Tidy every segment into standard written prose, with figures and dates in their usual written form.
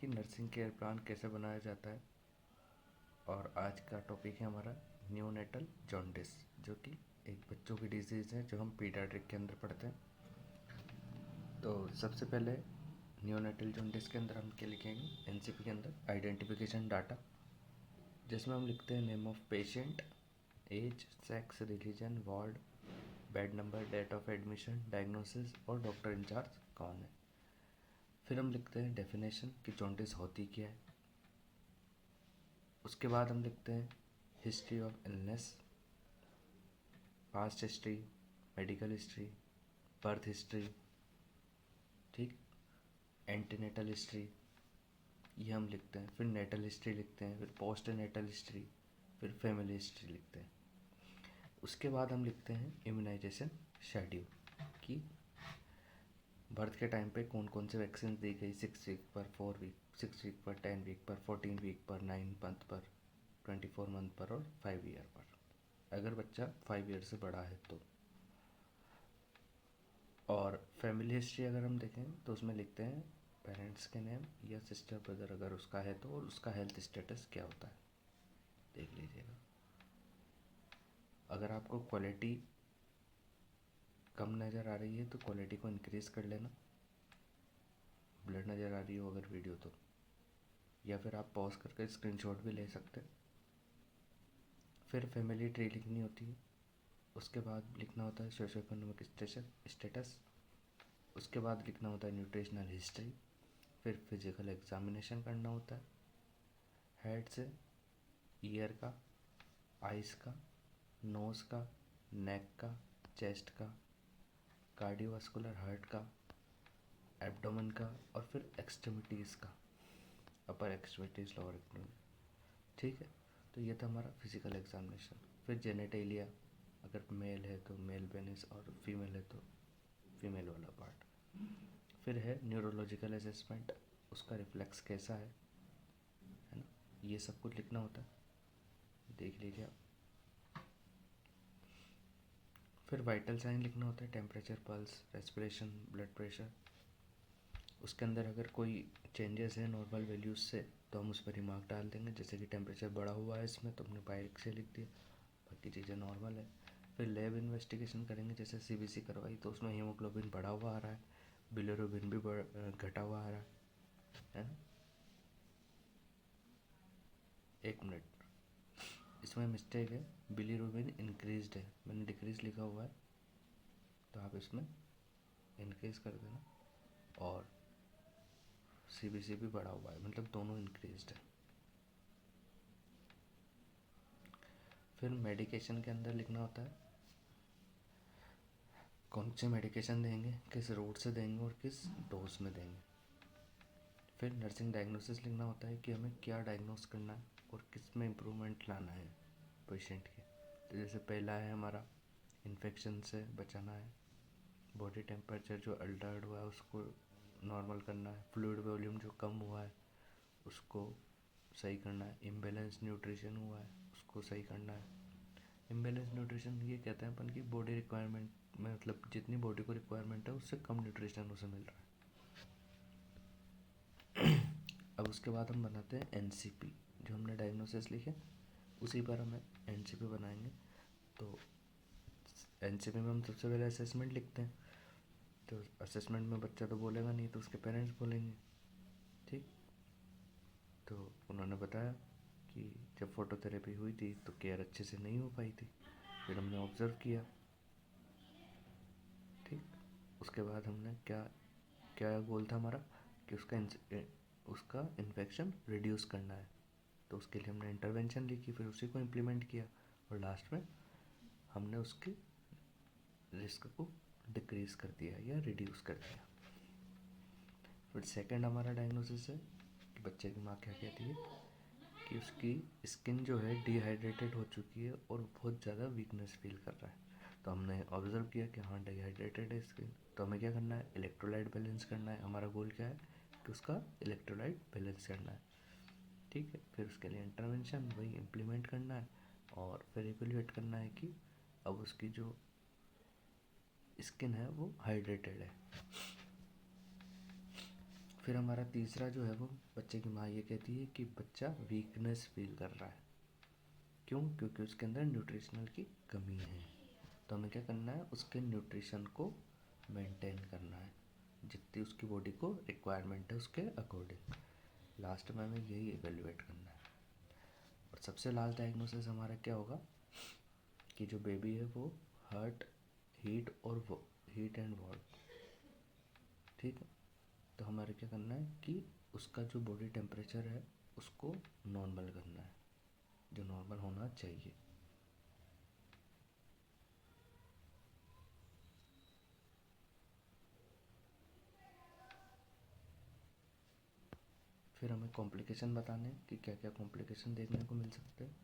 कि nursing care plan कैसे बनाया जाता है। और आज का टॉपिक है हमारा न्यूनेटल जॉन्डिस, जो कि एक बच्चों की डिजीज़ है जो हम पीडियाट्रिक के अंदर पढ़ते हैं। तो सबसे पहले न्यूनेटल जॉन्डिस के अंदर हम क्या लिखेंगे, एनसीपी के अंदर आइडेंटिफिकेशन डाटा, जिसमें हम लिखते हैं name of patient, age, sex, religion, ward, bed number, date of admission, diagnosis और डॉक्टर इंचार्ज कौन है। फिर हम लिखते हैं डेफिनेशन कि जॉन्डिस होती क्या है। उसके बाद हम लिखते हैं history of illness, past history, medical history, birth history, ठीक, एंटीनेटल हिस्ट्री, ये हम लिखते हैं। फिर नेटल हिस्ट्री लिखते हैं, फिर पोस्ट नेटल हिस्ट्री, फिर फैमिली हिस्ट्री लिखते हैं। उसके बाद हम लिखते हैं इम्यूनाइजेशन शेड्यूल कि बर्थ के टाइम पे कौन कौन से वैक्सीन दी गई, 6 वीक पर, 4 वीक, 6 वीक पर, 10 वीक पर, 14 वीक पर, 9 मंथ पर, 24 मंथ पर और 5 ईयर पर, अगर बच्चा 5 ईयर से बड़ा है तो। और फैमिली हिस्ट्री अगर हम देखें तो उसमें लिखते हैं पेरेंट्स के नेम या सिस्टर ब्रदर अगर उसका है तो, और उसका हेल्थ स्टेटस क्या होता है, देख लीजिएगा। अगर आपको क्वालिटी कम नज़र आ रही है तो क्वालिटी को इंक्रीज़ कर लेना, ब्लर नज़र आ रही हो अगर वीडियो तो, या फिर आप पॉज करके स्क्रीनशॉट भी ले सकते हैं। फिर फैमिली ट्री लिखनी होती है। उसके बाद लिखना होता है सोशो इकोनॉमिक स्टेटस। उसके बाद लिखना होता है न्यूट्रिशनल हिस्ट्री। फिर फिजिकल एग्जामिनेशन करना होता है, हेड से, ईयर का, आइज़ का, नोज़ का, नेक का, चेस्ट का, कार्डियोवास्कुलर हार्ट का, एब्डोमेन का, और फिर एक्सट्रीमिटीज़ का, अपर एक्सट्रीमिटीज़, लोअर एक्सट्रीमिटीज़, ठीक है। तो ये था हमारा फिजिकल एग्जामिनेशन। फिर जेनेटेलिया, अगर मेल है तो मेल पेनिस और फीमेल है तो फीमेल वाला पार्ट। फिर है न्यूरोलॉजिकल असेसमेंट, उसका रिफ्लेक्स कैसा है ना, ये सब कुछ लिखना होता है, देख लीजिए आप। फिर वाइटल साइन लिखना होता है, temperature, pulse, respiration, blood pressure. उसके अंदर अगर कोई चेंजेस हैं नॉर्मल वैल्यूज़ से तो हम उस पर रिमार्क डाल देंगे, जैसे कि टेम्परेचर बढ़ा हुआ है इसमें तो हमने बाइक से लिख दिया, बाकी चीज़ें नॉर्मल है। फिर लैब इन्वेस्टिगेशन करेंगे, जैसे सीबीसी करवाई तो उसमें हीमोग्लोबिन बढ़ा हुआ आ रहा है, बिलिरुबिन भी घटा हुआ आ रहा है ना। एक मिनट, इसमें मिस्टेक है, बिलिरुबिन इंक्रीज्ड है, मैंने डिक्रीज लिखा हुआ है तो आप इसमें इंक्रीज कर देना। और सीबीसी भी बढ़ा हुआ है, मतलब दोनों इंक्रीज्ड है। फिर मेडिकेशन के अंदर लिखना होता है कौन से मेडिकेशन देंगे, किस रूट से देंगे और किस डोज में देंगे। फिर नर्सिंग डायग्नोसिस लिखना होता है कि हमें क्या डायग्नोस करना है और किस में इम्प्रूवमेंट लाना है पेशेंट के। तो जैसे पहला है हमारा इन्फेक्शन से बचाना है, बॉडी टेम्परेचर जो अल्टर्ड हुआ है उसको नॉर्मल करना है, फ्लूइड वॉल्यूम जो कम हुआ है उसको सही करना है, इम्बेलेंस न्यूट्रिशन हुआ है उसको सही करना है। इम्बेलेंस न्यूट्रिशन ये कहते हैं अपन की बॉडी रिक्वायरमेंट में, मतलब जितनी बॉडी को रिक्वायरमेंट है उससे कम न्यूट्रिशन उसे मिल रहा है। अब उसके बाद हम बनाते हैं एनसीपी, जो हमने डायग्नोसिस लिखे उसी पर हम एनसीपी बनाएंगे। तो एनसीपी में हम सबसे पहले असेसमेंट लिखते हैं। तो असेसमेंट में बच्चा तो बोलेगा नहीं तो उसके पेरेंट्स बोलेंगे, ठीक। तो उन्होंने बताया कि जब फोटोथेरेपी हुई थी तो केयर अच्छे से नहीं हो पाई थी, फिर हमने ऑब्ज़र्व किया, ठीक। उसके बाद हमने क्या क्या गोल था हमारा कि उसका इन्फेक्शन रिड्यूस करना है, तो उसके लिए हमने इंटरवेंशन लिखी, फिर उसी को इम्प्लीमेंट किया और लास्ट में हमने उसके रिस्क को डिक्रीज़ कर दिया या रिड्यूस कर दिया। फिर सेकंड हमारा डायग्नोसिस है कि बच्चे की माँ क्या कहती है कि उसकी स्किन जो है डिहाइड्रेटेड हो चुकी है और बहुत ज़्यादा वीकनेस फील कर रहा है। तो हमने ऑब्ज़र्व किया कि हाँ डिहाइड्रेटेड है स्किन, तो हमें क्या करना है, इलेक्ट्रोलाइट बैलेंस करना है। हमारा गोल क्या है कि उसका इलेक्ट्रोलाइट बैलेंस करना है, ठीक है। फिर उसके लिए इंटरवेंशन वही इम्प्लीमेंट करना है और फिर इवेल्युएट करना है कि अब उसकी जो स्किन है वो हाइड्रेटेड है। फिर हमारा तीसरा जो है वो बच्चे की माँ ये कहती है कि बच्चा वीकनेस फील कर रहा है। क्यों? क्योंकि उसके अंदर न्यूट्रिशनल की कमी है। तो हमें क्या करना है, उसके न्यूट्रिशन को मेंटेन करना है, जितनी उसकी बॉडी को रिक्वायरमेंट है उसके अकॉर्डिंग। लास्ट में हमें यही एवेल्युएट करना है। और सबसे लास्ट डायग्नोसिस हमारा क्या होगा कि जो बेबी है वो हर्ट, हीट और हीट एंड वॉर्म, ठीक है। तो हमारे क्या करना है कि उसका जो बॉडी टेम्परेचर है उसको नॉर्मल करना है, जो नॉर्मल होना चाहिए। फिर हमें कॉम्प्लिकेशन बताने हैं कि क्या क्या कॉम्प्लिकेशन देखने को मिल सकते हैं,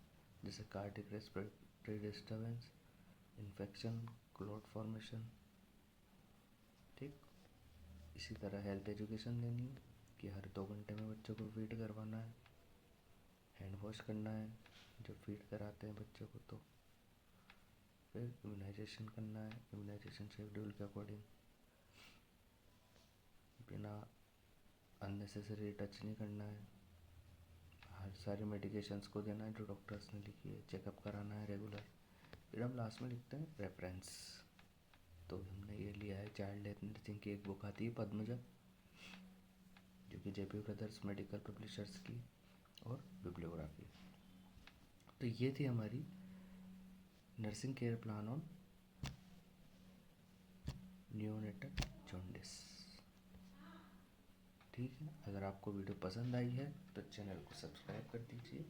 जैसे cardiac respiratory disturbance, infection, clot formation, ठीक। इसी तरह हेल्थ एजुकेशन देनी है कि हर 2 घंटे में बच्चों को फीड करवाना है, हैंड वॉश करना है जब फीड कराते हैं बच्चों को। तो फिर इम्यूनाइजेशन करना है, इम्यूनाइजेशन शेड्यूल के अकॉर्डिंग, बिना अननेसेसरी टच नहीं करना है, हर सारी मेडिकेशंस को देना है जो डॉक्टर्स ने लिखी है, चेकअप कराना है रेगुलर। फिर हम लास्ट में लिखते हैं रेफरेंस। तो हमने ये लिया है चाइल्ड डेथ नर्सिंग की एक बुक आती है पद्मजा, जो कि जेपी ब्रदर्स मेडिकल पब्लिशर्स की, और बिब्लियोग्राफी। तो ये थी हमारी nursing care plan on neonatal jaundice, ठीक है। अगर आपको वीडियो पसंद आई है तो चैनल को सब्सक्राइब कर दीजिए,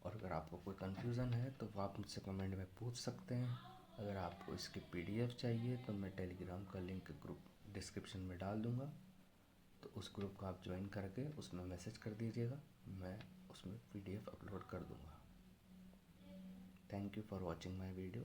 और अगर आपको कोई कन्फ्यूज़न है तो आप मुझसे कमेंट में पूछ सकते हैं। अगर आपको इसकी पीडीएफ चाहिए तो मैं टेलीग्राम का लिंक ग्रुप डिस्क्रिप्शन में डाल दूँगा, तो उस ग्रुप को आप ज्वाइन करके उसमें मैसेज कर दीजिएगा, मैं उसमें पीडीएफ अपलोड कर दूँगा। Thank you for watching my video.